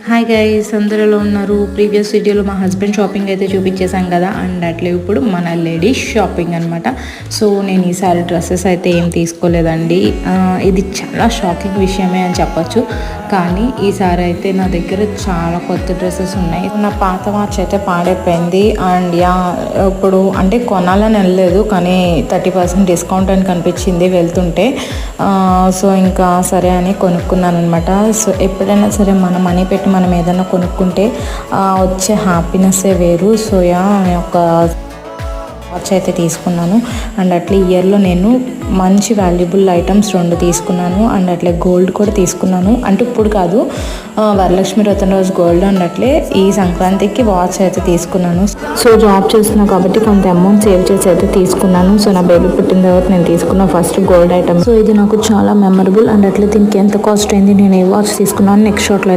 Hi guys, అందరిలో ఉన్నారు. Previous వీడియోలో మా హస్బెండ్ షాపింగ్ అయితే చూపించేసాం కదా, అండ్ అట్లే ఇప్పుడు మన లేడీస్ షాపింగ్ అనమాట. సో నేను ఈసారి డ్రెస్సెస్ అయితే ఏం తీసుకోలేదండి. ఇది చాలా షాకింగ్ విషయమే అని చెప్పొచ్చు. కానీ ఈసారి అయితే నా దగ్గర చాలా కొత్త డ్రెస్సెస్ ఉన్నాయి. నా పాత వాచ్ అయితే పాడైపోయింది. అండ్ ఇప్పుడు అంటే కొనాలని వెళ్ళలేదు, కానీ 30% డిస్కౌంట్ అని కనిపించింది వెళ్తుంటే. సో ఇంకా సరే అని కొనుక్కున్నాను అనమాట. సో ఎప్పుడైనా సరే మన మనీ పెట్టి మనం ఏదైనా కొనుక్కుంటే వచ్చే హ్యాపీనెస్సే వేరు. సో ఒక వాచ్ అయితే తీసుకున్నాను. అండ్ అట్లా ఇయర్లో నేను మంచి వాల్యుబుల్ ఐటమ్స్ 2 తీసుకున్నాను. అండ్ అట్లే గోల్డ్ కూడా తీసుకున్నాను. అంటే ఇప్పుడు కాదు, వరలక్ష్మి వ్రతం రోజు గోల్డ్, అండ్ అట్లే ఈ సంక్రాంతికి వాచ్ అయితే తీసుకున్నాను. సో జాబ్ చేస్తున్నాను కాబట్టి కొంత అమౌంట్ సేవ్ చేసి అయితే తీసుకున్నాను. సో నా బేబీ పుట్టిన తర్వాత నేను తీసుకున్న ఫస్ట్ గోల్డ్ ఐటమ్. సో ఇది నాకు చాలా మెమరబుల్. అండ్ అట్లే దీనికి ఎంత కాస్ట్ అయింది, నేను ఏ వాచ్ తీసుకున్నాను నెక్స్ట్ షాట్లో అయితే